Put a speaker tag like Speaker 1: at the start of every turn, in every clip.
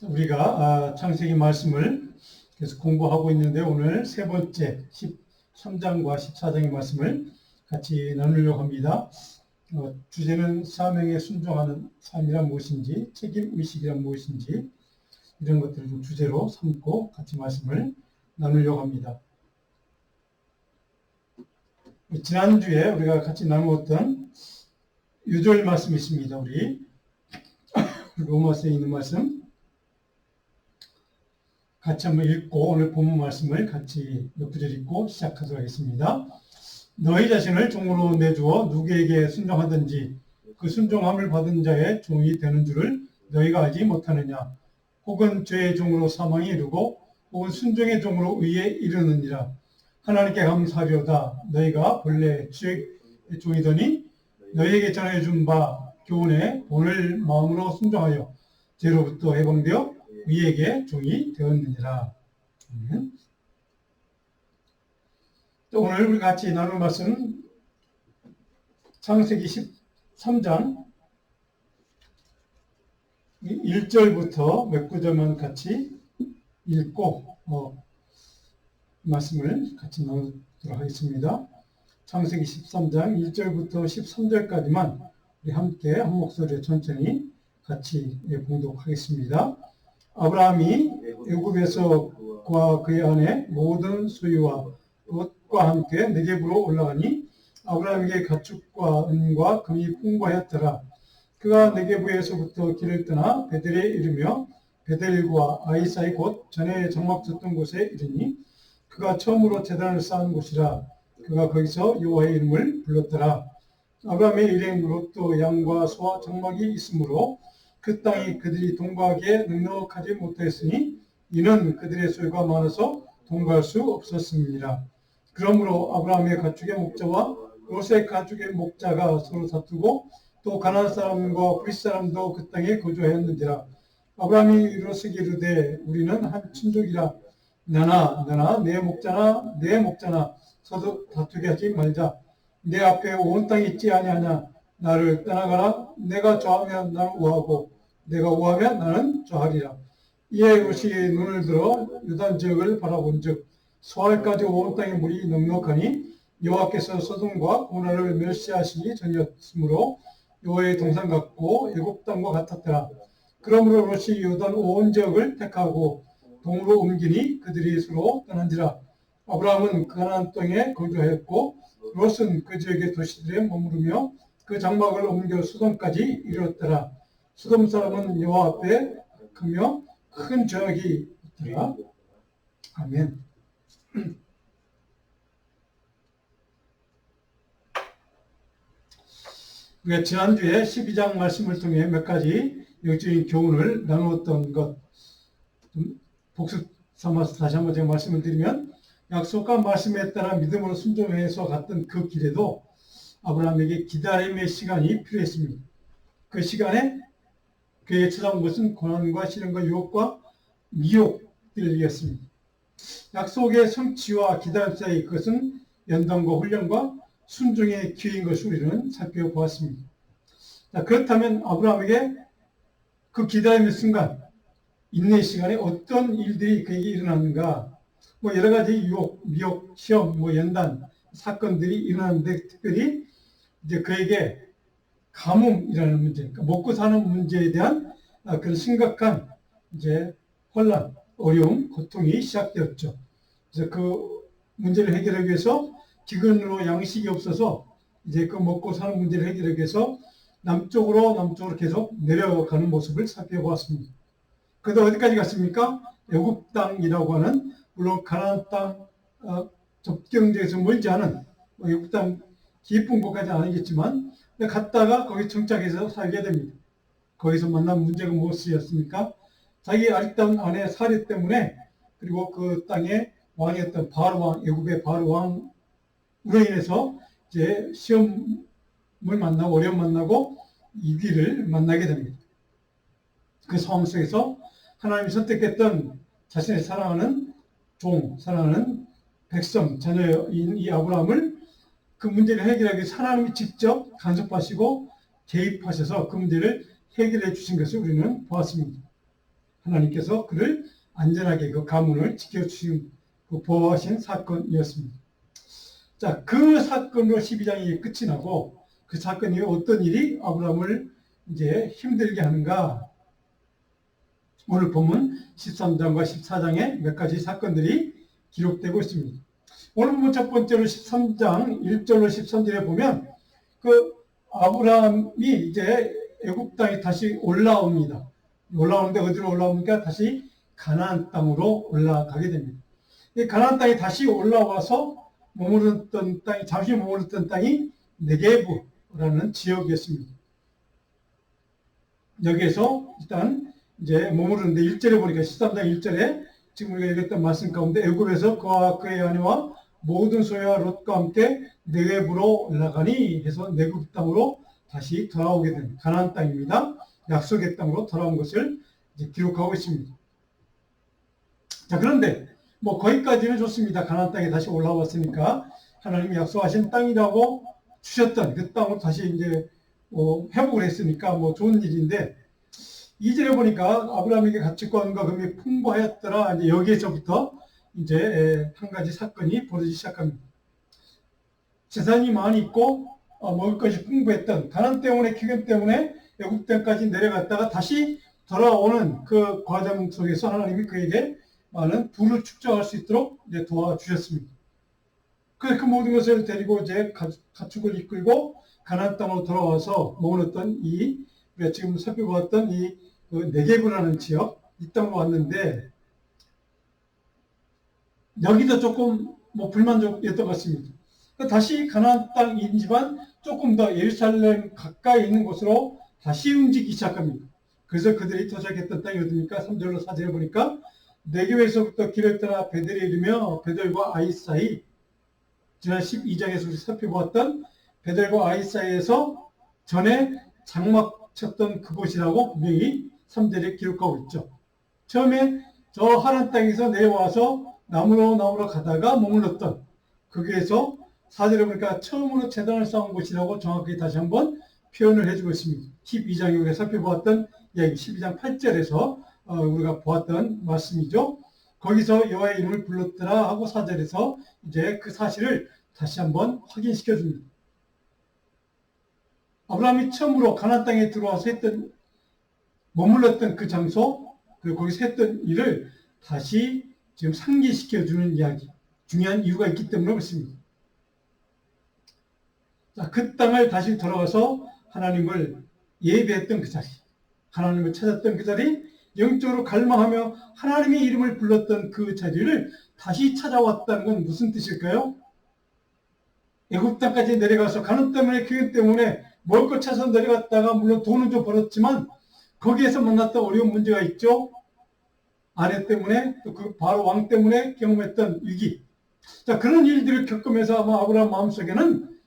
Speaker 1: 우리가 창세기 말씀을 계속 공부하고 있는데 오늘 세 번째 13장과 14장의 말씀을 같이 나누려고 합니다. 주제는 사명에 순종하는 삶이란 무엇인지, 책임의식이란 무엇인지 이런 것들을 좀 주제로 삼고 같이 말씀을 나누려고 합니다. 지난주에 우리가 같이 나누었던 유절 말씀이 있습니다. 우리 로마서에 있는 말씀 같이 한번 읽고 오늘 본문 말씀을 같이 몇 구절 읽고 시작하도록 하겠습니다. 너희 자신을 종으로 내주어 누구에게 순종하든지 그 순종함을 받은 자의 종이 되는 줄을 너희가 알지 못하느냐. 혹은 죄의 종으로 사망에 이르고 혹은 순종의 종으로 의에 이르느니라. 하나님께 감사하리로다. 너희가 본래 죄의 종이더니 너희에게 전해준 바 교훈에 본을 마음으로 순종하여 죄로부터 해방되어 위에게 종이 되었느니라. 오늘 우리 같이 나눌 말씀은 창세기 13장 1절부터 몇 구절만 같이 읽고 말씀을 같이 나누도록 하겠습니다. 창세기 13장 1절부터 13절까지만 우리 함께 한 목소리에 천천히 같이 봉독하겠습니다. 아브라함이 애굽에서 그와 그의 아내 모든 소유와 롯과 함께 네겝으로 올라가니 아브라함에게 가축과 은과 금이 풍부하였더라. 그가 네겝에서부터 길을 떠나 베델에 이르며 베델과 아이 사이 곧 전에 장막 쳤던 곳에 이르니 그가 처음으로 제단을 쌓은 곳이라. 그가 거기서 여호와의 이름을 불렀더라. 아브라함의 일행 롯도 양과 소와 장막이 있으므로 그 땅이 그들이 동거하기에 넉넉하지 못하였으니 이는 그들의 소유가 많아서 동거할 수 없었습니다. 그러므로 아브라함의 가축의 목자와 롯의 가축의 목자가 서로 다투고 또 가나안 사람과 브릿 사람도 그 땅에 거주하였는지라. 아브라함이 롯에게 이르되 우리는 한 친족이라. 너나 내 목자나 서로 다투게 하지 말자. 내 앞에 온 땅이 있지 아니하냐. 나를 떠나가라. 내가 좋아하면 나를 우하고 내가 우하면 나는 좋아하리라. 이에 롯이 눈을 들어 유단 지역을 바라본즉 소알까지 온 땅의 물이 넉넉하니 여호와께서 소돔과 고모라를 멸시하시기 전이었으므로 여호와의 동산 같고 애굽 땅과 같았더라. 그러므로 롯이 요단 온 지역을 택하고 동으로 옮기니 그들이 서로 떠난지라. 아브라함은 가나안 땅에 거주하였고 롯은 그 지역의 도시들에 머무르며 그 장막을 옮겨 소돔까지 이르렀더라. 소돔 사람은 여호와 앞에 크며 큰 죄악이 있더라. 아멘. 우리가 지난주에 12장 말씀을 통해 몇 가지 영적인 교훈을 나누었던 것 복습 삼아서 다시 한번 제가 말씀을 드리면 약속한 말씀에 따라 믿음으로 순종해서 갔던 그 길에도 아브라함에게 기다림의 시간이 필요했습니다. 그 시간에 그에게 찾아온 것은 고난과 시련과 유혹과 미혹들이었습니다. 약속의 성취와 기다림 사이 그것은 연단과 훈련과 순종의 기회인 것을 우리는 살펴보았습니다. 그렇다면 아브라함에게 그 기다림의 순간, 인내의 시간에 어떤 일들이 그에게 일어났는가? 여러 가지 유혹, 미혹, 시험, 연단, 사건들이 일어났는데 특별히 이제 그에게 가뭄이라는 문제, 그러니까 먹고 사는 문제에 대한 그런 심각한 이제 혼란, 어려움, 고통이 시작되었죠. 그래서 그 문제를 해결하기 위해서 기근으로 양식이 없어서 이제 그 먹고 사는 문제를 해결하기 위해서 남쪽으로 계속 내려가는 모습을 살펴보았습니다. 그래도 어디까지 갔습니까? 애굽 땅이라고 하는 물론 가나안 땅 접경지에서 멀지 않은 애굽 땅 깊은 곳까지는 아니겠지만 갔다가 거기 정착해서 살게 됩니다. 거기서 만난 문제가 무엇이었습니까? 자기 아리땅 안에 사례 때문에 그리고 그 땅의 왕이었던 바로 왕, 애굽의 바로 왕으로 인해서 이제 시험을 만나고 어려움 만나고 위기를 만나게 됩니다. 그 상황 속에서 하나님이 선택했던 자신의 사랑하는 종, 사랑하는 백성, 자녀인 이 아브라함을 그 문제를 해결하기 위해서 하나님이 직접 간섭하시고 개입하셔서 그 문제를 해결해 주신 것을 우리는 보았습니다. 하나님께서 그를 안전하게 그 가문을 지켜주신 그 보호하신 사건이었습니다. 자, 그 사건으로 12장이 끝이 나고 그 사건이 어떤 일이 아브라함을 이제 힘들게 하는가? 오늘 본문 13장과 14장에 몇 가지 사건들이 기록되고 있습니다. 오늘 본문 첫 번째로 13장 1절로 13절에 보면 그 아브라함이 이제 애굽 땅에 다시 올라옵니다. 올라오는데 어디로 올라옵니까? 다시 가나안 땅으로 올라가게 됩니다. 이 가나안 땅에 다시 올라와서 머무르던 땅이 잠시 머무르던 땅이 네게브라는 지역이었습니다. 여기에서 일단 이제 머무르는데 1절에 보니까 13장 1절에 지금 우리가 읽었던 말씀 가운데 애굽에서 그와 그의 아내와 모든 소유와 롯과 함께 네게브로 올라가니 해서 네게브 땅으로 다시 돌아오게 된 가나안 땅입니다. 약속의 땅으로 돌아온 것을 이제 기록하고 있습니다. 자, 그런데 뭐 거기까지는 좋습니다. 가나안 땅에 다시 올라왔으니까 하나님이 약속하신 땅이라고 주셨던 그 땅으로 다시 이제 회복을 했으니까 뭐 좋은 일인데 2절에 보니까 아브라함에게 가축과 금이 풍부하였더라. 이제 여기에서부터 이제 한 가지 사건이 벌어지기 시작합니다. 재산이 많이 있고 먹을 것이 풍부했던 가난 때문에 기근 때문에 애굽 땅까지 내려갔다가 다시 돌아오는 그 과정 속에서 하나님이 그에게 많은 부를 축적할 수 있도록 이제 도와주셨습니다. 그래서 그 모든 것을 데리고 이제 가축을 이끌고 가나안 땅으로 돌아와서 머물렀던 우리가 지금 살펴보았던 그 네게브라는 지역, 이 땅으로 왔는데 여기도 조금 뭐 불만족이었던 것 같습니다. 다시 가나안 땅이지만 조금 더 예루살렘 가까이 있는 곳으로 다시 움직이기 시작합니다. 그래서 그들이 도착했던 땅이 어디입니까? 3절로 4절에 보니까 네게브에서부터 길을 떠나 베델에 이르며 베델과 아이 사이, 지난 12장에서 우리 살펴보았던 베델과 아이 사이에서 전에 장막 쳤던 그곳이라고 분명히 3절에 기록하고 있죠. 처음에 저 하란 땅에서 내려와서 나무로 가다가 머물렀던 거기에서 4절에 보니까 처음으로 제단을 쌓은 곳이라고 정확히 다시 한번 표현을 해주고 있습니다. 12장에 우리가 살펴보았던 이야기 12장 8절에서 우리가 보았던 말씀이죠. 거기서 여호와의 이름을 불렀더라 하고 4절에서 이제 그 사실을 다시 한번 확인시켜 줍니다. 아브라함이 처음으로 가나안 땅에 들어와서 머물렀던 그 장소, 그리고 거기서 했던 일을 다시 지금 상기시켜 주는 이야기, 중요한 이유가 있기 때문에 그렇습니다. 자, 그 땅을 다시 돌아와서 하나님을 예배했던 그 자리, 하나님을 찾았던 그 자리, 영적으로 갈망하며 하나님의 이름을 불렀던 그 자리를 다시 찾아왔다는 건 무슨 뜻일까요? 애굽 땅까지 내려가서 가난 때문에 기근 때문에 먹을 것 찾아서 내려갔다가 물론 돈은 좀 벌었지만 거기에서 만났던 어려운 문제가 있죠. 아내 때문에 또 그 바로 왕 때문에 경험했던 위기. 자, 그런 일들을 겪으면서 아마 아브라함 마음속에는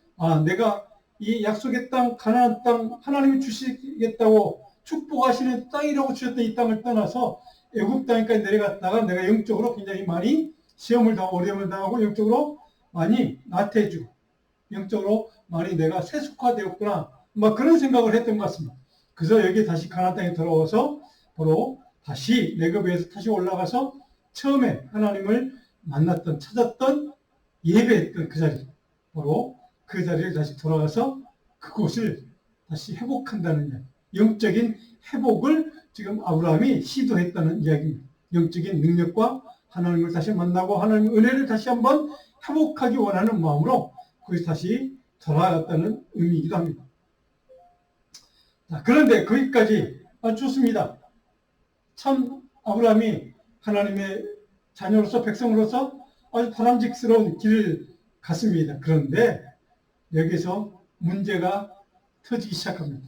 Speaker 1: 내가 이 약속의 땅, 가나안 땅, 하나님이 주시겠다고 축복하시는 땅이라고 주셨던 이 땅을 떠나서 애굽 땅까지 내려갔다가 내가 영적으로 굉장히 많이 시험을 당하고 어려움을 당하고 영적으로 많이 나태해지고 영적으로 많이 내가 세속화되었구나. 막 그런 생각을 했던 것 같습니다. 그래서 여기 다시 가나안 땅에 돌아와서 바로 다시 네게브에서 다시 올라가서 처음에 하나님을 만났던, 찾았던, 예배했던 그 자리, 바로 그 자리를 다시 돌아가서 그곳을 다시 회복한다는 이야기. 영적인 회복을 지금 아브라함이 시도했다는 이야기입니다. 영적인 능력과 하나님을 다시 만나고 하나님의 은혜를 다시 한번 회복하기 원하는 마음으로 거기서 다시 돌아갔다는 의미이기도 합니다. 자, 그런데 거기까지 좋습니다. 참 아브라함이 하나님의 자녀로서 백성으로서 아주 바람직스러운 길을 갔습니다. 그런데 여기서 문제가 터지기 시작합니다.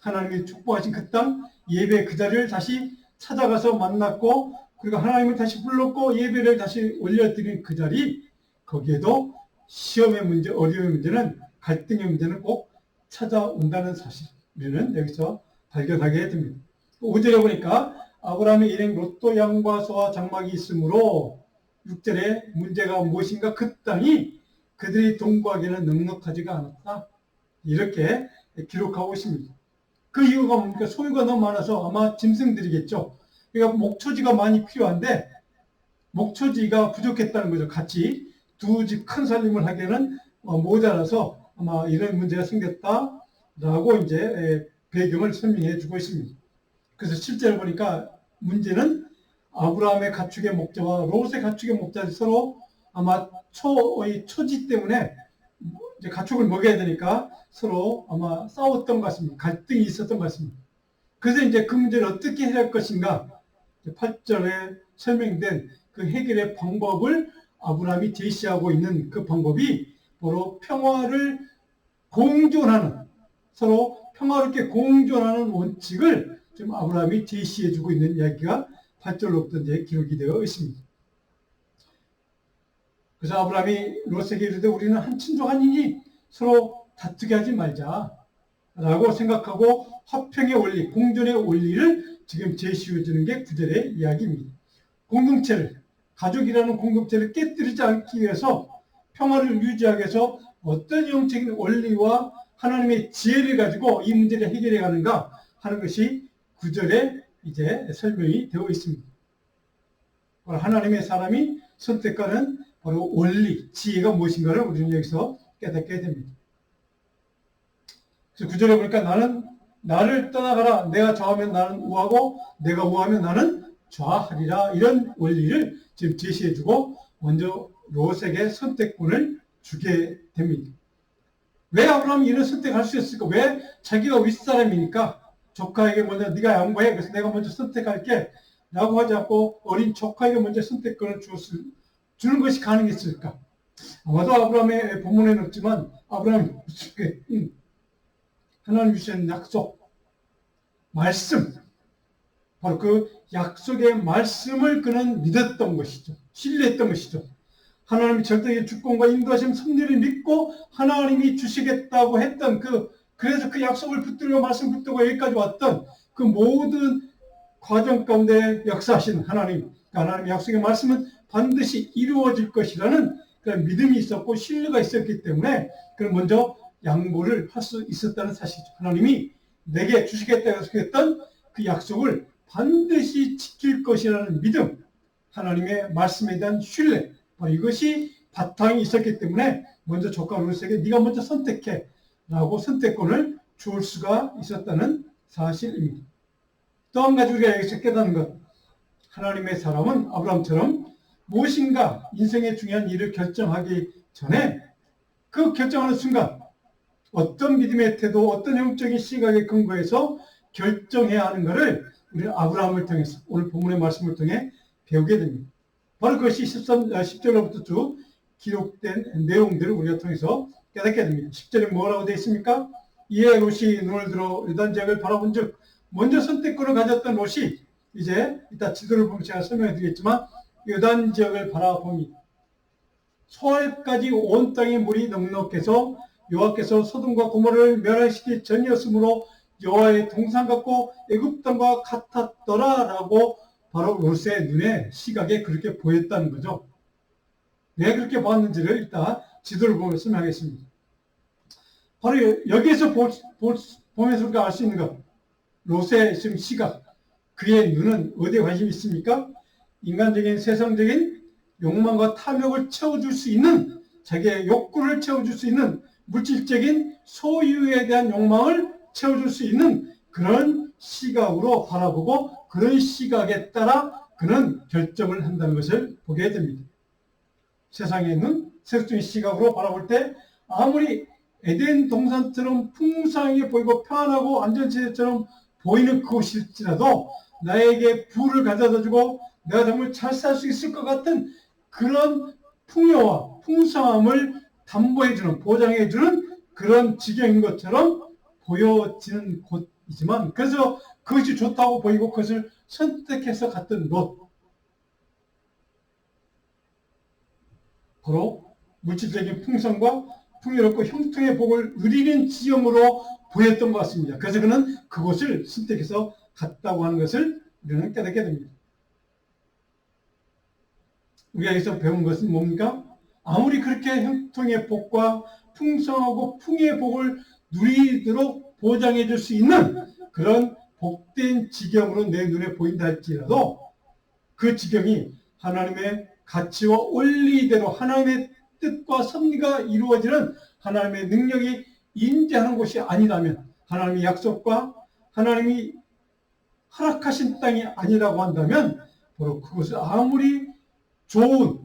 Speaker 1: 하나님이 축복하신 그 땅, 예배 그 자리를 다시 찾아가서 만났고 그리고 하나님을 다시 불렀고 예배를 다시 올려드린 그 자리, 거기에도 시험의 문제, 어려움의 문제는, 갈등의 문제는 꼭 찾아온다는 사실, 우리는 여기서 발견하게 됩니다. 5절에 보니까 아브라함의 일행 롯도 양과 소와 장막이 있으므로 6절에 문제가 무엇인가? 그 땅이 그들이 동거하기는 넉넉하지가 않았다. 이렇게 기록하고 있습니다. 그 이유가 뭡니까? 소유가 너무 많아서 아마 짐승들이겠죠. 그러니까 목초지가 많이 필요한데 목초지가 부족했다는 거죠. 같이 두 집 큰 살림을 하기에는 모자라서 아마 이런 문제가 생겼다라고 이제 배경을 설명해 주고 있습니다. 그래서 실제로 보니까 문제는 아브라함의 가축의 목자와 롯의 가축의 목자들이 서로 아마 초지 때문에 이제 가축을 먹여야 되니까 서로 아마 싸웠던 것 같습니다. 갈등이 있었던 것 같습니다. 그래서 이제 그 문제를 어떻게 해결할 것인가 8절에 설명된 그 해결의 방법을 아브라함이 제시하고 있는 그 방법이 바로 평화를 공존하는 서로 평화롭게 공존하는 원칙을 지금 아브라함이 제시해주고 있는 이야기가 8절로부터 이제 기록이 되어 있습니다. 그래서 아브라함이 롯에게 이르되 우리는 한 친족 아니니 서로 다투게 하지 말자라고 생각하고 화평의 원리, 공존의 원리를 지금 제시해 주는 게 9절의 이야기입니다. 공동체를, 가족이라는 공동체를 깨뜨리지 않기 위해서 평화를 유지하기 위해서 어떤 영적인 원리와 하나님의 지혜를 가지고 이 문제를 해결해 가는가 하는 것이 9절에 이제 설명이 되어 있습니다. 하나님의 사람이 선택하는 바로 원리, 지혜가 무엇인가를 우리는 여기서 깨닫게 됩니다. 그래서 9절에 보니까 나를 떠나가라. 내가 좌하면 나는 우하고 내가 우하면 나는 좌하리라. 이런 원리를 지금 제시해주고 먼저 롯에게 선택권을 주게 됩니다. 왜 아브라함이 이런 선택할 수 있을까? 왜 자기가 윗사람이니까 조카에게 먼저 네가 양보해. 그래서 내가 먼저 선택할게. 라고 하지 않고 어린 조카에게 먼저 선택권을 주는 것이 가능했을까? 아마도 아브라함의 본문에는 없지만 아브라함이 하나님 주신 약속, 말씀, 바로 그 약속의 말씀을 그는 믿었던 것이죠. 신뢰했던 것이죠. 하나님이 절대적인 주권과 인도하심 섭리를 믿고 하나님이 주시겠다고 했던 그래서 그 약속을 붙들고 말씀 붙들고 여기까지 왔던 그 모든 과정 가운데 역사하신 하나님, 하나님의 약속의 말씀은 반드시 이루어질 것이라는 그런 믿음이 있었고 신뢰가 있었기 때문에 그는 먼저 양보를 할 수 있었다는 사실이죠. 하나님이 내게 주시겠다고 약속했던 그 약속을 반드시 지킬 것이라는 믿음, 하나님의 말씀에 대한 신뢰, 이것이 바탕이 있었기 때문에 먼저 조카 롯에게 네가 먼저 선택해 라고 선택권을 줄 수가 있었다는 사실입니다. 또 한 가지 우리가 여기서 깨닫는 것, 하나님의 사람은 아브라함처럼 무엇인가 인생의 중요한 일을 결정하기 전에 그 결정하는 순간 어떤 믿음의 태도, 어떤 영적인 시각에 근거해서 결정해야 하는 것을 우리는 아브라함을 통해서 오늘 본문의 말씀을 통해 배우게 됩니다. 바로 그것이 10절로부터 쭉 기록된 내용들을 우리가 통해서 깨닫게 됩니다. 10절에 뭐라고 되어 있습니까? 이에 롯이 눈을 들어 요단 지역을 바라본 즉 먼저 선택권을 가졌던 롯이 이제 이따 지도를 보면 제가 설명해 드리겠지만 요단 지역을 바라보니 소알까지 온 땅의 물이 넉넉해서 여호와께서 소돔과 고모라를 멸하시기 전이었으므로 여호와의 동산 같고 애굽 땅과 같았더라라고 바로 롯의 눈에 시각에 그렇게 보였다는 거죠. 왜 그렇게 보았는지를 이따 지도를 보면서 설명하겠습니다. 바로 여기에서 보면서 우리가 알 수 있는 것, 롯의 지금 시각, 그의 눈은 어디에 관심이 있습니까? 인간적인 세상적인 욕망과 탐욕을 채워줄 수 있는, 자기의 욕구를 채워줄 수 있는 물질적인 소유에 대한 욕망을 채워줄 수 있는 그런 시각으로 바라보고 그런 시각에 따라 그는 결정을 한다는 것을 보게 됩니다. 세상에 있는 세속적인 시각으로 바라볼 때 아무리 에덴 동산처럼 풍성하게 보이고 편안하고 안전지대처럼 보이는 그곳일지라도 나에게 부를 가져다주고 내가 정말 잘 살 수 있을 것 같은 그런 풍요와 풍성함을 담보해주는, 보장해주는 그런 지경인 것처럼 보여지는 곳이지만 그래서 그것이 좋다고 보이고 그것을 선택해서 갔던 롯, 바로 물질적인 풍성과 풍요롭고 형통의 복을 누리는 지형으로 보였던 것 같습니다. 그래서 그는 그곳을 선택해서 갔다고 하는 것을 우리는 깨닫게 됩니다. 우리가 여기서 배운 것은 뭡니까? 아무리 그렇게 형통의 복과 풍성하고 풍요의 복을 누리도록 보장해 줄 수 있는 그런 복된 지경으로 내 눈에 보인다 할지라도 그 지경이 하나님의 가치와 원리대로 하나님의 뜻과 섭리가 이루어지는 하나님의 능력이 임재하는 곳이 아니라면, 하나님의 약속과 하나님이 허락하신 땅이 아니라고 한다면 바로 그것을 아무리 좋은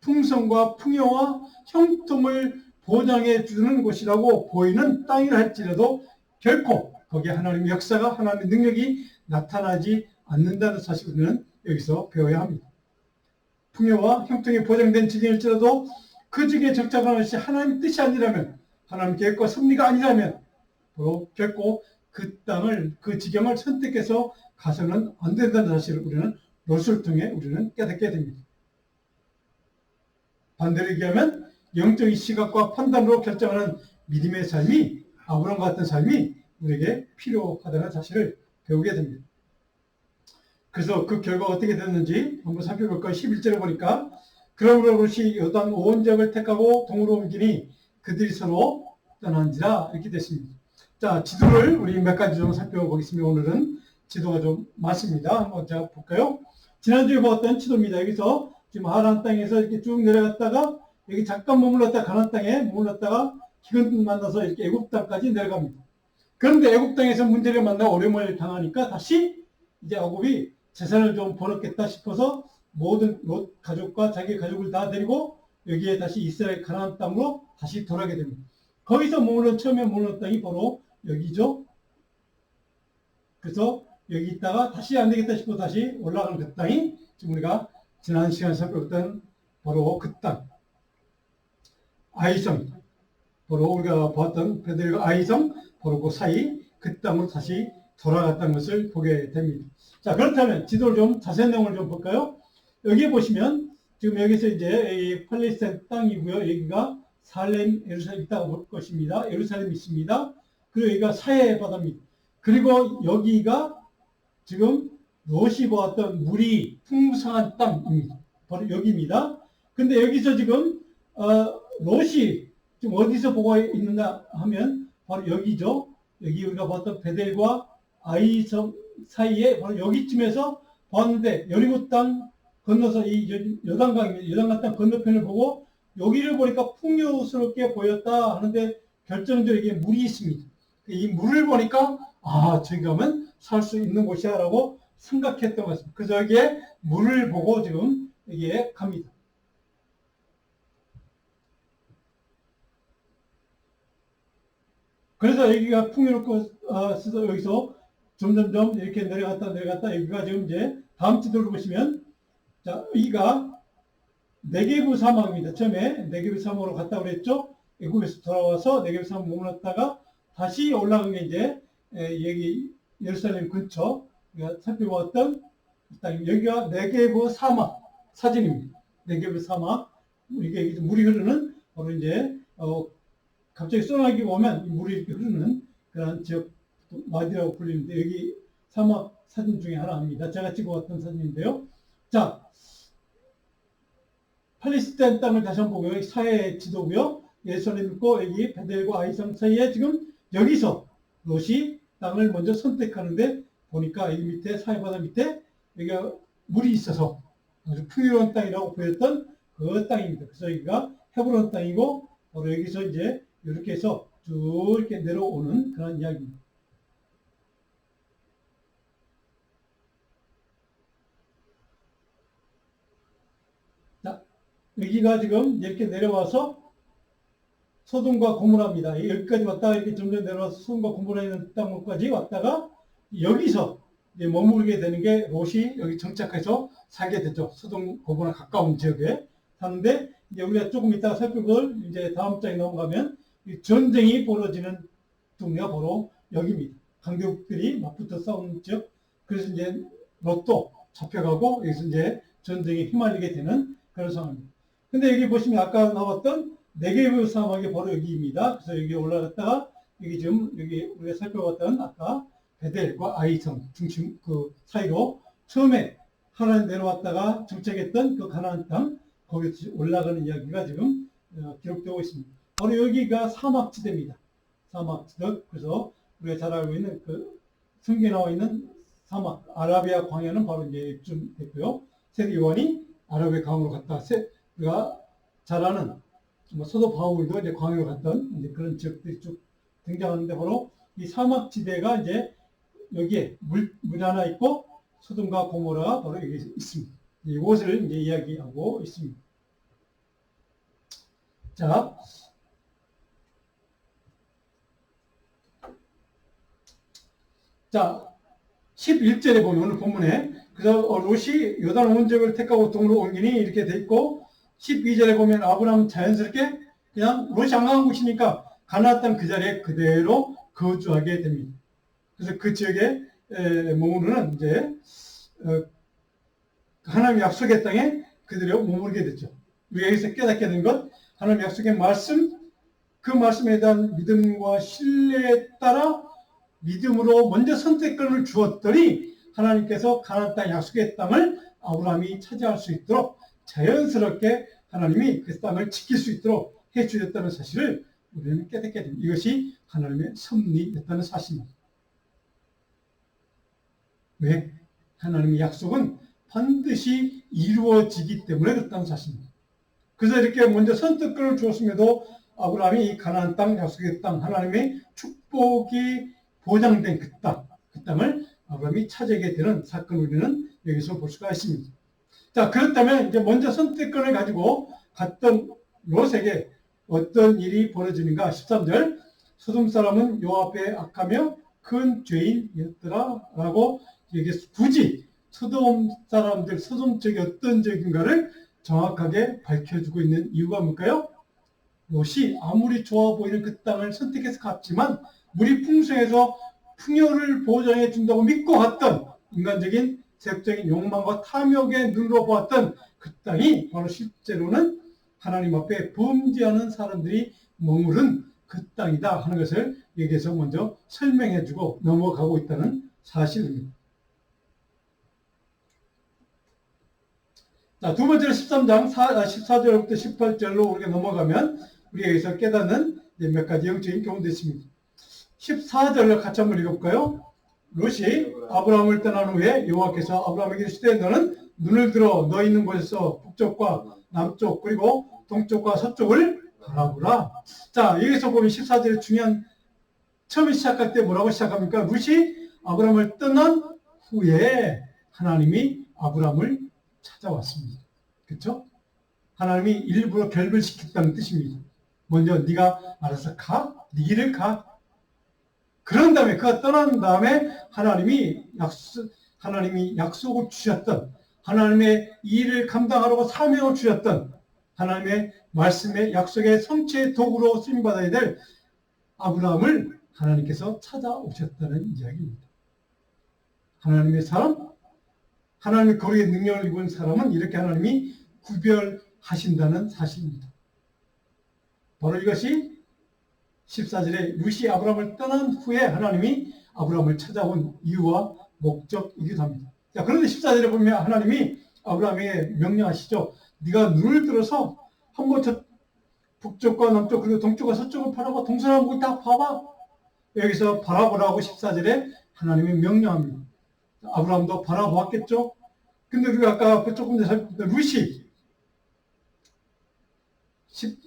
Speaker 1: 풍성과 풍요와 형통을 보장해 주는 곳이라고 보이는 땅이라 할지라도 결코 거기에 하나님의 역사가, 하나님의 능력이 나타나지 않는다는 사실을 우리는 여기서 배워야 합니다. 풍요와 형통이 보장된 지경일지라도 그 지경에 적작하는 것이 하나님의 뜻이 아니라면, 하나님의 계획과 섭리가 아니라면 바로 결코 그 땅을, 그 지경을 선택해서 가서는 안 된다는 사실을 우리는 롯을 통해 우리는 깨닫게 됩니다. 반대로 얘기하면 영적인 시각과 판단으로 결정하는 믿음의 삶이, 아브라함과 같은 삶이 우리에게 필요하다는 사실을 배우게 됩니다. 그래서 그 결과가 어떻게 됐는지 한번 살펴볼까요? 11절에 보니까 그러므로 롯이 요단 온 지역을 택하고 동으로 옮기니 그들이 서로 떠난지라, 이렇게 됐습니다. 자, 지도를 우리 몇 가지 좀 살펴보겠습니다. 오늘은 지도가 좀 많습니다. 한번 제가 볼까요? 지난주에 보았던 지도입니다. 여기서 지금 하란 땅에서 이렇게 쭉 내려갔다가 여기 잠깐 머물렀다가 가나안 땅에 머물렀다가 기근 만나서 이렇게 애굽 땅까지 내려갑니다. 그런데 애굽 땅에서 문제를 만나 어려움을 당하니까 다시 이제 야곱이 재산을 좀 벌었겠다 싶어서 모든 롯 가족과 자기 가족을 다 데리고 여기에 다시 이스라엘 가나안 땅으로 다시 돌아가게 됩니다. 거기서 처음에 머물렀던 땅이 바로 여기죠. 그래서 여기 있다가 다시 안 되겠다 싶어 다시 올라가는 그 땅이 지금 우리가 지난 시간에 살펴봤던 바로 그 땅, 아이성, 바로 우리가 보았던 베델과 아이성, 바로 그 사이 그 땅으로 다시 돌아갔다는 것을 보게 됩니다. 자, 그렇다면 지도를 좀 자세한 내용을 좀 볼까요? 여기 보시면 지금 여기서 이제 이 팔레스타인 땅이고요. 여기가 살렘, 예루살렘 있다고 볼 것입니다. 예루살렘이 있습니다. 그리고 여기가 사해 바다입니다. 그리고 여기가 지금 롯이 보았던 물이 풍성한 땅입니다. 바로 여기입니다. 근데 여기서 지금 롯이 지금 어디서 보고 있느냐 하면 바로 여기죠. 여기 우리가 봤던 베델과 아이성 사이에 바로 여기쯤에서 봤는데, 여리고 땅 건너서 이 요단강입니다. 요단강 땅 건너편을 보고 여기를 보니까 풍요스럽게 보였다 하는데 결정적으로 이게 물이 있습니다. 이 물을 보니까 저기 가면 살 수 있는 곳이야 라고 생각했던 것 같습니다. 그래서 여기에 물을 보고 지금 여기에 갑니다. 그래서 여기가 풍요롭고 여기서 점점점 이렇게 내려갔다 여기가 지금 이제 다음 지도를 보시면, 자, 여기가 네게브 사막입니다. 처음에 네게브 사막으로 갔다 그랬죠. 애굽에서 돌아와서 네게브 사막 머물렀다가 다시 올라간 게 이제 여기 예루살렘 근처 우리가 살펴봤던 땅, 여기가 네게브 사막 사진입니다. 네게브 사막, 이게 물이 흐르는 바로 이제 갑자기 소나기 오면 물이 이렇게 흐르는 그런 지역 마디라고 불리는데, 여기 사막 사진 중에 하나입니다. 제가 찍어왔던 사진인데요. 자, 팔레스타인 땅을 다시 한번 보고요. 사해 지도고요. 예루살렘 있고 여기 베델과 아이성 사이에 지금 여기서 롯이 땅을 먼저 선택하는데 보니까 여기 밑에 사해 바다 밑에 여기가 물이 있어서 아주 풍요로운 땅이라고 보였던 그 땅입니다. 그래서 여기가 헤브론 땅이고 바로 여기서 이제 이렇게 해서 쭉 이렇게 내려오는 그런 이야기입니다. 자, 여기가 지금 이렇게 내려와서 소돔과 고모라입니다. 여기까지 왔다가 이렇게 점점 내려와서 소돔과 고모라 있는 땅까지 왔다가 여기서 이제 머무르게 되는 게 롯이 여기 정착해서 살게 됐죠. 소돔 고모라 가까운 지역에 사는데, 이제 우리가 조금 이따가 살펴볼 이제 다음 장에 넘어가면 전쟁이 벌어지는 동네가 바로 여기입니다. 강대국들이 맞붙어 싸우는 지역. 그래서 이제 롯도 잡혀가고 여기서 이제 전쟁에 휘말리게 되는 그런 상황입니다. 근데 여기 보시면 아까 나왔던 네게브 사막이 바로 여기입니다. 그래서 여기 올라갔다가 여기 지금 여기 우리가 살펴봤던 아까 베델과 아이성 중심 그 사이로 처음에 하나님 내려왔다가 정착했던 그 가나안 땅, 거기서 올라가는 이야기가 지금 기록되고 있습니다. 바로 여기가 사막지대입니다. 사막지대. 그래서 우리가 잘 알고 있는 그 성경에 나와 있는 사막, 아라비아 광야는 바로 이제 이쯤 됐고요. 세례 요한이 아라비아 강으로 갔다. 우리가 잘 아는 사도 바울도 이제 광야로 갔던 이제 그런 지역들이 쭉 등장하는데 바로 이 사막 지대가 이제 여기에 물 하나 있고 소돔과 고모라가 바로 여기 있습니다. 이곳을 이제 이야기하고 있습니다. 자, 11절에 보면 오늘 본문에 그래서 롯이 요단 온 지역을 택하고 동으로 옮기니 이렇게 돼 있고 12절에 보면 아브라함은 자연스럽게 그냥 롯이 안 간 곳이니까 가나안 땅 그 자리에 그대로 거주하게 됩니다. 그래서 그 지역에 머무르는 이제 하나님의 약속의 땅에 그대로 머무르게 됐죠. 우리가 여기서 깨닫게 된 것, 하나님의 약속의 말씀, 그 말씀에 대한 믿음과 신뢰에 따라 믿음으로 먼저 선택권을 주었더니 하나님께서 가나안 땅 약속의 땅을 아브라함이 차지할 수 있도록 자연스럽게 하나님이 그 땅을 지킬 수 있도록 해주셨다는 사실을 우리는 깨닫게 됩니다. 이것이 하나님의 섭리였다는 사실입니다. 왜? 하나님의 약속은 반드시 이루어지기 때문에 그렇다는 사실입니다. 그래서 이렇게 먼저 선택권을 주었음에도 아브라함이 이 가나안 땅, 약속의 땅, 하나님의 축복이 보장된 그 땅을 아브라함이 차지하게 되는 사건을 우리는 여기서 볼 수가 있습니다. 자, 그렇다면 이제 먼저 선택권을 가지고 갔던 롯에게 어떤 일이 벌어지는가? 13절, 소돔 사람은 여호와 앞에 악하며 큰 죄인이었더라 라고 여기서 굳이 소돔 사람들, 소돔 쪽이 어떤 적인가를 정확하게 밝혀주고 있는 이유가 뭘까요? 롯이 아무리 좋아 보이는 그 땅을 선택해서 갔지만 물이 풍성해서 풍요를 보장해 준다고 믿고 갔던 인간적인 세속적인 욕망과 탐욕의 눈으로 보았던 그 땅이 바로 실제로는 하나님 앞에 범죄하는 사람들이 머무른 그 땅이다 하는 것을 여기에서 먼저 설명해주고 넘어가고 있다는 사실입니다. 자, 두 번째로 13장 14절부터 18절로 우리가 넘어가면 우리가 여기서 깨닫는 몇 가지 영적인 교훈도 있습니다. 14절을 같이 한번 읽어볼까요? 롯이 아브라함을 떠난 후에 여호와께서 아브라함에게 이르시되 너는 눈을 들어 너 있는 곳에서 북쪽과 남쪽 그리고 동쪽과 서쪽을 바라보라. 자, 여기서 보면 14절에 중요한 처음에 시작할 때 뭐라고 시작합니까? 롯이 아브라함을 떠난 후에 하나님이 아브라함을 찾아왔습니다. 그렇죠? 하나님이 일부러 결별시켰다는 뜻입니다. 먼저 네가 알아서 가, 네 길을 가. 그런 다음에 그가 떠난 다음에 하나님이 약속을 주셨던 하나님의 일을 감당하려고 사명을 주셨던 하나님의 말씀의 약속의 성취의 도구로 쓰임받아야 될 아브라함을 하나님께서 찾아오셨다는 이야기입니다. 하나님의 사람, 하나님의 거룩의 능력을 입은 사람은 이렇게 하나님이 구별하신다는 사실입니다. 바로 이것이 14절에 롯이 아브라함을 떠난 후에 하나님이 아브라함을 찾아온 이유와 목적이기도 합니다. 자, 그런데 14절에 보면 하나님이 아브라함에게 명령하시죠. 네가 눈을 들어서 한번 저 북쪽과 남쪽 그리고 동쪽과 서쪽을 바라봐 동서남북을 다 봐봐. 여기서 바라보라고 14절에 하나님이 명령합니다. 아브라함도 바라보았겠죠. 근데 우리가 아까 조금 전에 살펴봤던 롯이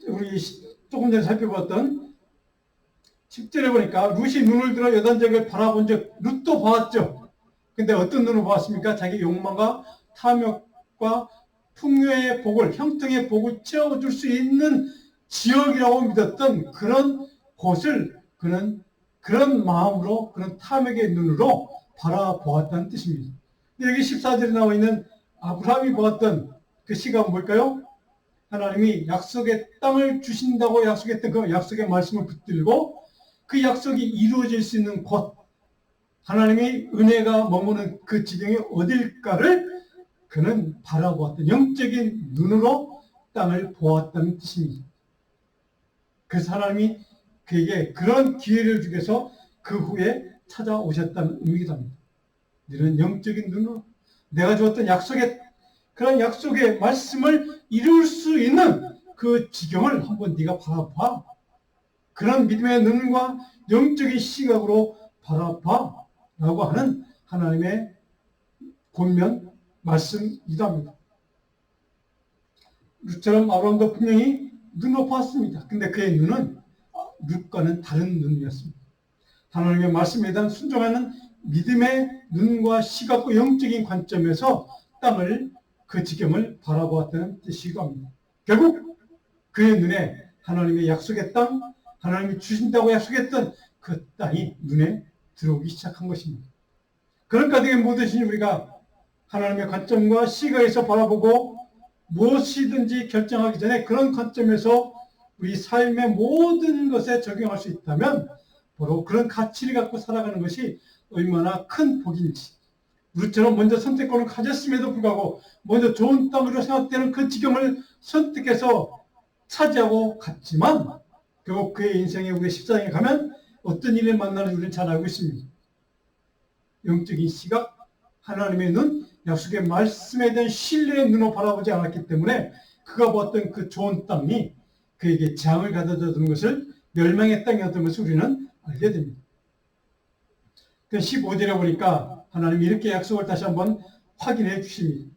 Speaker 1: 우리 조금 전에 살펴봤던 10절에 보니까 롯이 눈을 들어 여단적을 바라본 적 롯도 봤죠. 근데 어떤 눈으로 봤습니까? 자기 욕망과 탐욕과 풍요의 복을, 형통의 복을 채워줄 수 있는 지역이라고 믿었던 그런 곳을 그는 그런 마음으로, 그런 탐욕의 눈으로 바라보았다는 뜻입니다. 근데 여기 14절에 나와 있는 아브라함이 보았던 그 시각은 뭘까요? 하나님이 약속의 땅을 주신다고 약속했던 그 약속의 말씀을 붙들고 그 약속이 이루어질 수 있는 곳, 하나님의 은혜가 머무는 그 지경이 어딜까를 그는 바라보았던 영적인 눈으로 땅을 보았다는 뜻입니다. 그래서 하나님이 그에게 그런 기회를 주기 위해서 그 후에 찾아오셨다는 의미가 됩니다. 이런 영적인 눈으로 내가 주었던 그런 약속의 말씀을 이룰 수 있는 그 지경을 한번 네가 바라봐. 그런 믿음의 눈과 영적인 시각으로 바라봐 라고 하는 하나님의 권면 말씀이답니다. 룻처럼 아브라함도 분명히 눈으로 봤습니다. 근데 그의 눈은 룻과는 다른 눈이었습니다. 하나님의 말씀에 대한 순종하는 믿음의 눈과 시각과 영적인 관점에서 땅을, 그 지경을 바라보았다는 뜻이기도 합니다. 결국 그의 눈에 하나님의 약속의 땅, 하나님이 주신다고 약속했던 그 땅이 눈에 들어오기 시작한 것입니다. 그런 가운데 모든 우리가 하나님의 관점과 시각에서 바라보고 무엇이든지 결정하기 전에 그런 관점에서 우리 삶의 모든 것에 적용할 수 있다면 바로 그런 가치를 갖고 살아가는 것이 얼마나 큰 복인지, 우리처럼 먼저 선택권을 가졌음에도 불구하고 먼저 좋은 땅으로 생각되는 그 지경을 선택해서 차지하고 갔지만 결국 그의 인생에 우리 14장에 가면 어떤 일을 만나는지 우리는 잘 알고 있습니다. 영적인 시각, 하나님의 눈, 약속의 말씀에 대한 신뢰의 눈으로 바라보지 않았기 때문에 그가 보았던 그 좋은 땅이 그에게 재앙을 가져다 주는 것을, 멸망의 땅이었던 것을 우리는 알게 됩니다. 15절에 보니까 하나님이 이렇게 약속을 다시 한번 확인해 주십니다.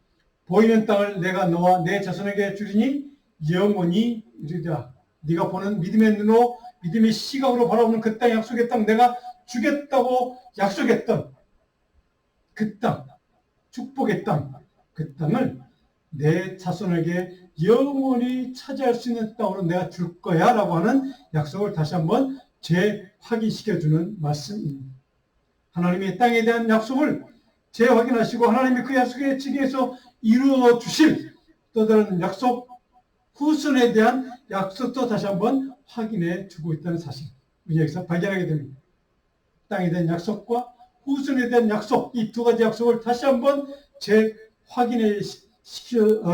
Speaker 1: 보이는 땅을 내가 너와 내 자손에게 주리니 영원히 이르리라. 네가 보는 믿음의 눈으로, 믿음의 시각으로 바라보는 그 땅, 약속의 땅, 내가 주겠다고 약속했던 그 땅, 축복의 땅, 그 땅을 내 자손에게 영원히 차지할 수 있는 땅으로 내가 줄 거야 라고 하는 약속을 다시 한번 재확인시켜주는 말씀입니다. 하나님의 땅에 대한 약속을 재확인하시고 하나님이 그 약속의 지경에서 이루어 주실 또 다른 약속, 후손에 대한 약속도 다시 한번 확인해 주고 있다는 사실, 우리 여기서 발견하게 됩니다. 땅에 대한 약속과 후손에 대한 약속, 이 두 가지 약속을 다시 한번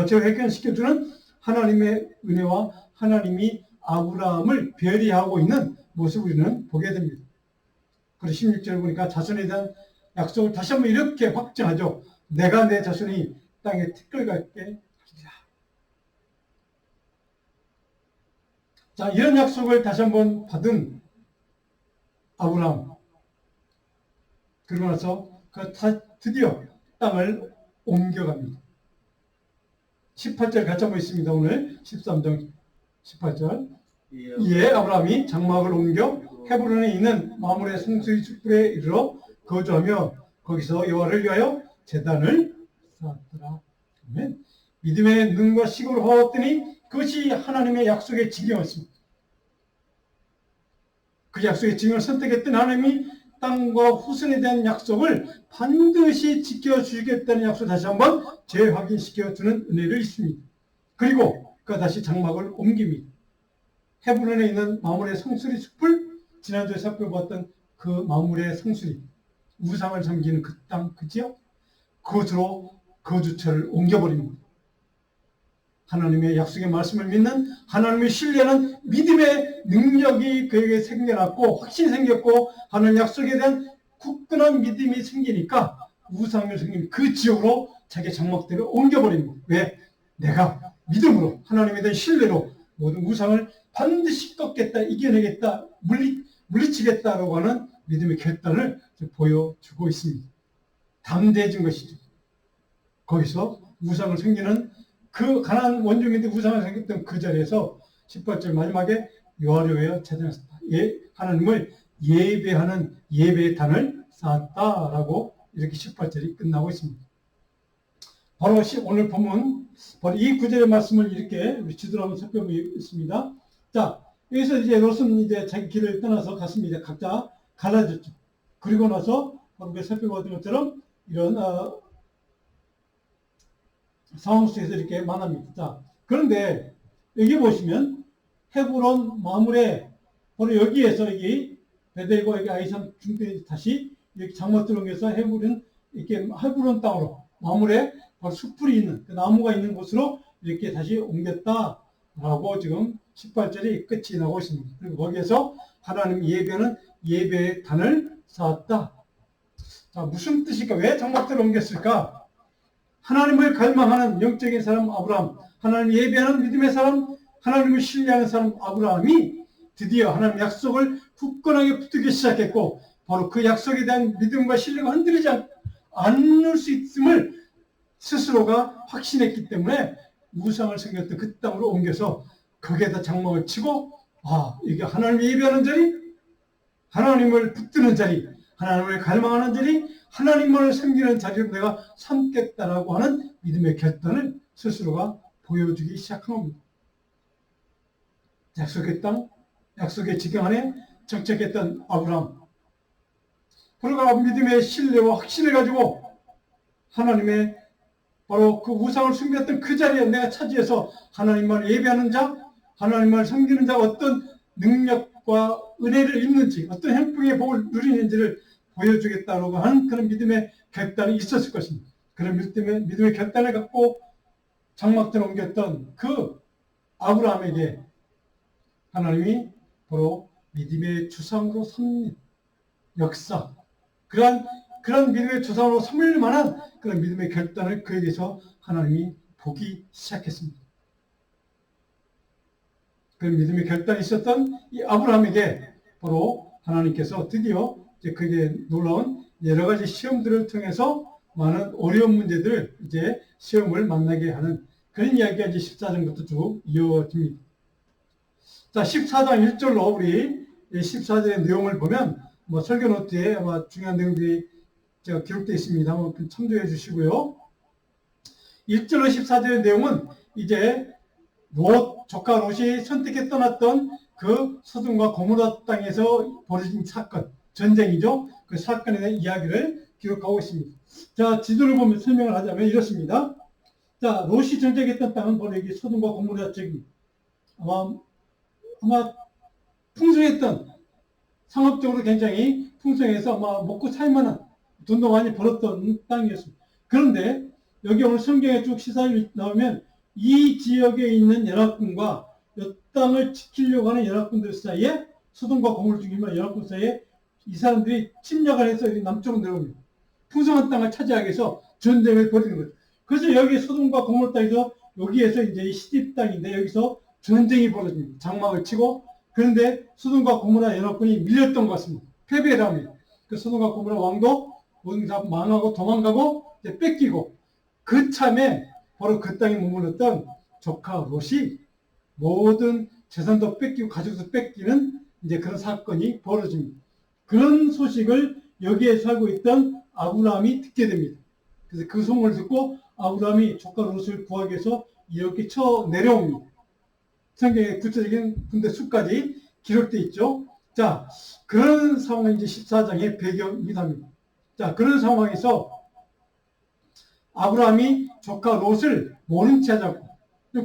Speaker 1: 재확인시켜주는 하나님의 은혜와 하나님이 아브라함을 배려하고 있는 모습을 우리는 보게 됩니다. 그리고 16절을 보니까 자손에 대한 약속을 다시 한번 이렇게 확정하죠. 내가 내 자손이 땅에 티끌 같게 하리라. 자, 이런 약속을 다시 한번 받은 아브라함, 그러고 나서 드디어 땅을 옮겨갑니다. 18절 같이 한번 있습니다. 오늘 13장 18절. 이에 아브라함이 장막을 옮겨 헤브론에 있는 마므레 성소의 숯불에 이르러 거주하며 거기서 여호와를 위하여 제단을 쌓았더라. 아멘. 믿음의 눈과 시각으로 보았더니 그것이 하나님의 약속의 지경이었습니다. 그 약속의 지경을 선택했던 하나님이 땅과 후손에 대한 약속을 반드시 지켜주시겠다는 약속을 다시 한번 재확인시켜주는 은혜를 있습니다. 그리고 그가 다시 장막을 옮깁니다. 헤브론에 있는 마므레 성소리 숲을, 지난주에 살펴보았던 그 마므레 성소리, 우상을 섬기는 그 땅, 그 지역, 그것으로 거주처를 옮겨버립니다. 하나님의 약속의 말씀을 믿는, 하나님의 신뢰하는 믿음의 능력이 그에게 생겨났고 확신이 생겼고 하나님 약속에 대한 굳건한 믿음이 생기니까 우상을 섬기는 그 지역으로 자기 장막들을 옮겨버립니다. 왜? 내가 믿음으로 하나님에 대한 신뢰로 모든 우상을 반드시 꺾겠다, 이겨내겠다, 물리치겠다라고 하는 믿음의 결단을 보여주고 있습니다. 담대해진 것이죠. 거기서 우상을 섬기는 그 가난한 원주민들 우상을 섬겼던 그 자리에서 18절 마지막에 여호와를 찬양했다. 하나님을 예배하는 예배의 단을 쌓았다라고 이렇게 18절이 끝나고 있습니다. 바로 오늘 본문, 바로 이 구절의 말씀을 이렇게 우리 지도로 한번 살펴보겠습니다. 자, 여기서 이제 롯은 이제 자기 길을 떠나서 갔습니다. 각자 갈라졌죠. 그리고 나서 우리가 살펴봤던 것처럼 이런 상황 속에서 이렇게 만납니다. 자, 그런데 여기 보시면 헤브론 마므레, 바로 여기에서 여기 베델과 여기 아이산 중대 다시 이렇게 장막 들어오면서 헤브론, 이렇게 헤브론 땅으로 마므레 바로 숯불이 있는 그 나무가 있는 곳으로 이렇게 다시 옮겼다라고 지금 18절이 끝이 나고 있습니다. 그리고 거기에서 하나님 예배는 예배의 단을 쌓았다. 자, 무슨 뜻일까? 왜 장막들을 옮겼을까? 하나님을 갈망하는 영적인 사람 아브라함, 하나님 예배하는 믿음의 사람, 하나님을 신뢰하는 사람 아브라함이 드디어 하나님 약속을 굳건하게 붙들기 시작했고 바로 그 약속에 대한 믿음과 신뢰가 흔들리지 않을 수 있음을 스스로가 확신했기 때문에 우상을 섬겼던 그 땅으로 옮겨서 거기에다 장막을 치고 이게 하나님을 예배하는 자리, 하나님을 붙드는 자리, 하나님을 갈망하는 자리, 하나님을 섬기는 자리로 내가 삼겠다라고 하는 믿음의 결단을 스스로가 보여주기 시작한 겁니다. 약속의 땅, 약속의 지경 안에 정착했던 아브라함. 그러가 믿음의 신뢰와 확신을 가지고 하나님의 바로 그 우상을 숨겼던 그 자리에 내가 차지해서 하나님만 예배하는 자, 하나님만 섬기는 자가 어떤 능력과 은혜를 입는지, 어떤 형통의 복을 누리는지를 보여주겠다고 하는 그런 믿음의 결단이 있었을 것입니다. 그런 믿음의 결단을 갖고 장막전에 옮겼던 그 아브라함에게 하나님이 바로 믿음의 주상으로 삼는 역사, 그런 믿음의 주상으로 삼을 만한 그런 믿음의 결단을 그에게서 하나님이 보기 시작했습니다. 그런 믿음의 결단이 있었던 이 아브라함에게 바로 하나님께서 드디어 이제 그게 놀라운 여러 가지 시험들을 통해서 많은 어려운 문제들을 이제 시험을 만나게 하는 그런 이야기가 이제 14장부터 쭉 이어집니다. 자, 14장 1절로 우리 14절의 내용을 보면 설교 노트에 아마 중요한 내용들이 제가 기록되어 있습니다. 한번 참조해 주시고요. 1절로 14절의 내용은 이제 조카 롯이 선택해 떠났던 그 소돔과 고모라 땅에서 벌어진 사건, 전쟁이죠. 그 사건에 대한 이야기를 기록하고 있습니다. 자, 지도를 보면 설명을 하자면 이렇습니다. 자, 롯이 전쟁했던 땅은 바로 여기 소돔과 고모라 쪽입니다. 아마 풍성했던, 상업적으로 굉장히 풍성해서 아마 먹고 살만한, 돈도 많이 벌었던 땅이었습니다. 그런데 여기 오늘 성경에 쭉 시사를 나오면 이 지역에 있는 연합군과 이 땅을 지키려고 하는 연합군들 사이에, 소돔과 고모라 중이면 연합군 사이에 이 사람들이 침략을 해서 남쪽으로 내려옵니다. 풍성한 땅을 차지하기 위해서 전쟁을 벌이는 거죠. 그래서 여기 소돔과 고모라 땅에서 여기에서 이제 시집 땅인데 여기서 전쟁이 벌어집니다. 장막을 치고. 그런데 소돔과 고모라 연합군이 밀렸던 것 같습니다. 패배를 합니다. 그 소돔과 고모라 왕도 모든 다 망하고 도망가고 이제 뺏기고, 그 참에 바로 그 땅에 머물렀던 조카 롯이 모든 재산도 뺏기고 가족도 뺏기는 이제 그런 사건이 벌어집니다. 그런 소식을 여기에 살고 있던 아브라함이 듣게 됩니다. 그래서 그 소문을 듣고 아브라함이 조카 롯을 구하기 위해서 이렇게 쳐 내려옵니다. 성경에 구체적인 군대 수까지 기록되어 있죠. 자, 그런 상황이 이제 14장의 배경이다. 자, 그런 상황에서 아브라함이 조카 롯을 모른 채 하자고,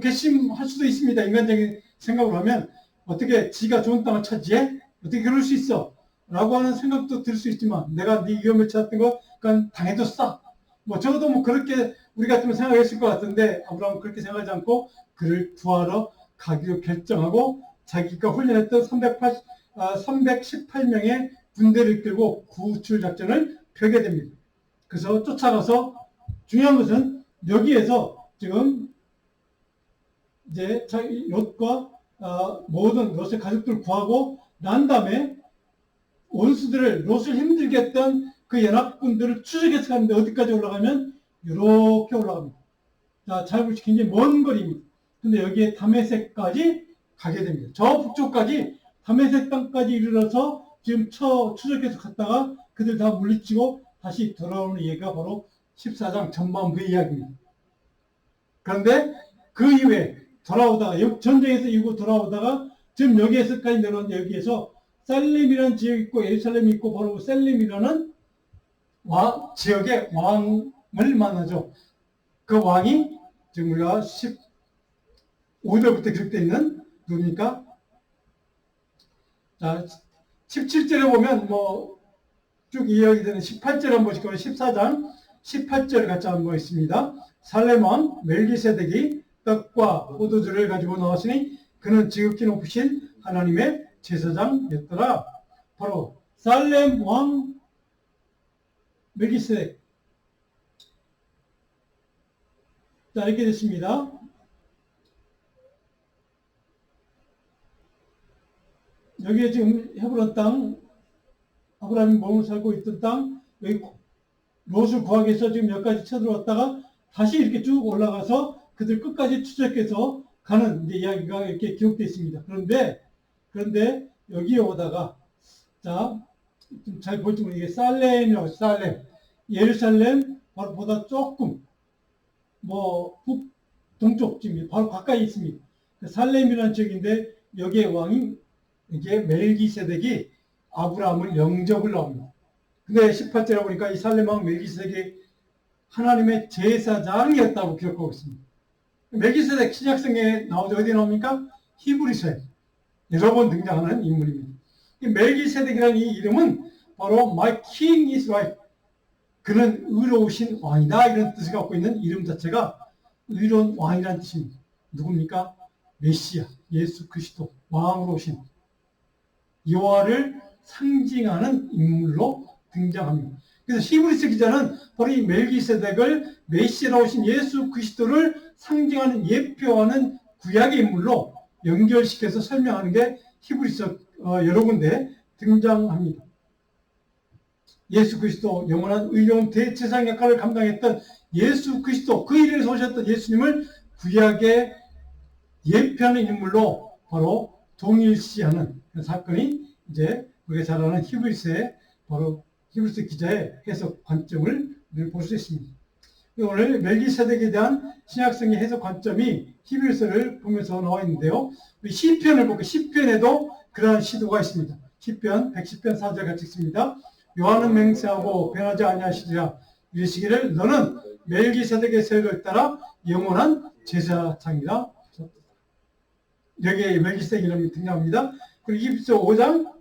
Speaker 1: 괘씸할 수도 있습니다. 인간적인 생각으로 하면 어떻게 지가 좋은 땅을 차지해? 어떻게 그럴 수 있어? 라고 하는 생각도 들 수 있지만, 내가 네 위험을 찾았던 거 그냥 당해줬어. 적어도 그렇게 우리 같으면 생각했을 것 같은데 아브라함은 그렇게 생각하지 않고 그를 구하러 가기로 결정하고 자기가 훈련했던 318명의 군대를 이끌고 구출 작전을 펴게 됩니다. 그래서 쫓아가서, 중요한 것은 여기에서 지금 이제 자기 롯과 모든 롯의 가족들을 구하고 난 다음에 원수들을, 롯을 힘들게 했던 그 연합군들을 추적해서 가는데 어디까지 올라가면 이렇게 올라갑니다. 자, 잘 보시면 굉장히 먼 거리입니다. 근데 여기에 다메섹까지 가게 됩니다. 저 북쪽까지 다메섹 땅까지 이르러서 지금 추적해서 갔다가 그들 다 물리치고 다시 돌아오는 얘기가 바로 14장 전반부의 이야기입니다. 그런데 그 이후에 돌아오다가, 전쟁에서 이후로 돌아오다가 지금 여기에서까지 내려오는데 여기에서 살렘이라는 지역이 있고 예루살렘이 있고 바로 살렘이라는 지역의 왕을 만나죠. 그 왕이 지금 우리가 15절부터 기록되어 있는 누굽니까? 자, 17절에 보면 쭉 이야기 되는 18절 한번 보시고 14장 18절 같이 한번 있습니다. 살렘 왕 멜기세덱이 떡과 포도주를 가지고 나왔으니 그는 지극히 높으신 하나님의 제사장이었더라. 바로 살렘 왕 멜기세덱. 자, 이렇게 됐습니다. 여기에 지금 헤브론 땅 아브라함이 몸을 살고 있던 땅, 여기 롯을 구하기 위해서 지금 여기까지 쳐들어왔다가 다시 이렇게 쭉 올라가서 그들 끝까지 추적해서 가는 이제 이야기가 이렇게 기록되어 있습니다. 그런데 여기에 오다가, 자, 좀 잘 볼지 모르겠는데, 살렘이라고, 살렘. 예루살렘 바로 보다 조금, 동쪽쯤이 바로 가까이 있습니다. 살렘이라는 지역인데, 여기에 왕이, 이게 멜기세덱이 아브라함을 영접을 나옵니다. 근데 18절에 보니까 이 살렘 왕 멜기세덱이 하나님의 제사장이었다고 기록하고 있습니다. 멜기세덱 신약성에 나오죠. 어디 나옵니까? 히브리서에 여러 번 등장하는 인물입니다. 이 멜기세덱이라는 이 이름은 바로 My King is right. 그는 의로우신 왕이다. 이런 뜻을 갖고 있는 이름 자체가 의로운 왕이라는 뜻입니다. 누굽니까? 메시아, 예수 그리스도, 왕으로 오신 여호와를 상징하는 인물로 등장합니다. 그래서 히브리서 기자는 바로 이 멜기세덱을 메시아로 오신 예수 그리스도를 상징하는 예표하는 구약의 인물로 연결시켜서 설명하는 게 히브리서 여러 군데 등장합니다. 예수 그리스도 영원한 의로운 대제사장 역할을 감당했던 예수 그리스도, 그 이름에서 오셨던 예수님을 구약의 예표하는 인물로 바로 동일시하는 사건이 이제 우리가 잘 아는 히브리서의 바로 히브리서 기자의 해석 관점을 볼 수 있습니다. 오늘 멜기세덱에 대한 신약성의 해석 관점이 히브리서를 보면서 나와 있는데요. 우리 시편을 볼까요? 시편에도 그러한 시도가 있습니다. 시편 110편 4절 같이 읽습니다. 요한은 맹세하고 변하지 아니하시리라. 이르시기를 너는 멜기세덱의 세를 따라 영원한 제사장이라. 여기에 멜기세덱 이름이 등장합니다. 그리고 히브리서 5장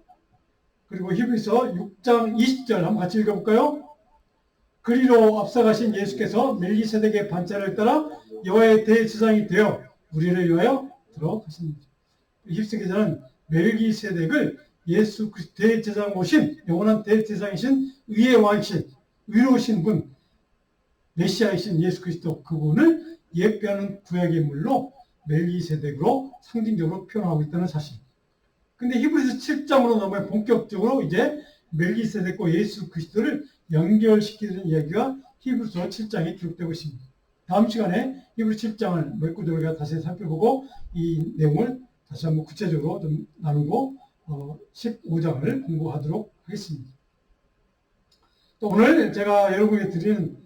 Speaker 1: 그리고 히브리서 6장 20절 한번 같이 읽어볼까요? 그리로 앞서가신 예수께서 멜기세덱의 반차를 따라 여호와의 대제사장이 되어 우리를 위하여 들어가십니다. 히브리서 기자는 멜기세덱을 예수 그리스도 대제사장 오신 영원한 대제사장이신 의의 왕이신 의로우신 분 메시아이신 예수 그리스도 그분을 예표하는 구약의 인물로 멜기세덱으로 상징적으로 표현하고 있다는 사실. 근데 히브리서 7장으로 넘어 본격적으로 이제 멜기세덱과 예수 그리스도를 연결시키는 이야기가 히브리서 7장에 기록되고 있습니다. 다음 시간에 히브리서 7장을 몇 구절 우리가 다시 살펴보고 이 내용을 다시 한번 구체적으로 좀 나누고 15장을 공부하도록 하겠습니다. 또 오늘 제가 여러분에게 드리는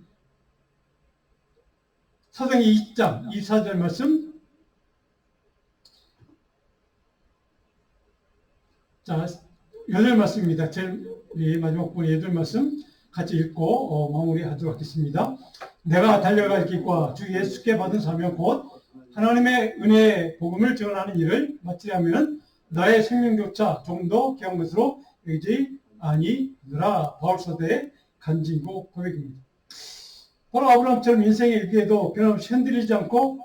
Speaker 1: 사도행전 2장 24절 말씀, 자, 8 말씀입니다. 제일 마지막 부분 8 말씀 같이 읽고 마무리하도록 하겠습니다. 내가 달려갈 길과 주 예수께 받은 사명 곧 하나님의 은혜의 복음을 전하는 일을 마치려 하면 나의 생명조차 조금 더 귀한 것으로 여기지 아니하노라. 바울서대의 간증고 고백입니다. 바로 아브라함처럼 인생의 일기에도 변함없이 흔들리지 않고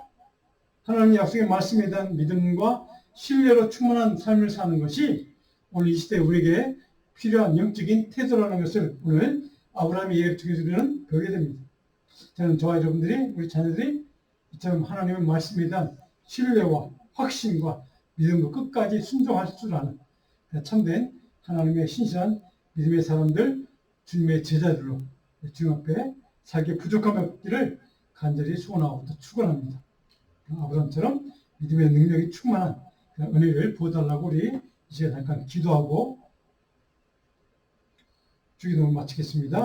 Speaker 1: 하나님의 약속의 말씀에 대한 믿음과 신뢰로 충만한 삶을 사는 것이 오늘 이 시대에 우리에게 필요한 영적인 태도라는 것을 오늘 아브라함의 예를 통해서는 배우게 됩니다. 저는 저와 여러분들이 우리 자녀들이 이처럼 하나님의 말씀에 대한 신뢰와 확신과 믿음으로 끝까지 순종할 줄 아는 참된 하나님의 신실한 믿음의 사람들, 주님의 제자들로 주님 앞에 살기 부족함이 없기를 간절히 소원하고 또 축원합니다. 아브라함처럼 믿음의 능력이 충만한 은혜를 부어달라고 우리 이제 잠깐 기도하고 주기도를 마치겠습니다.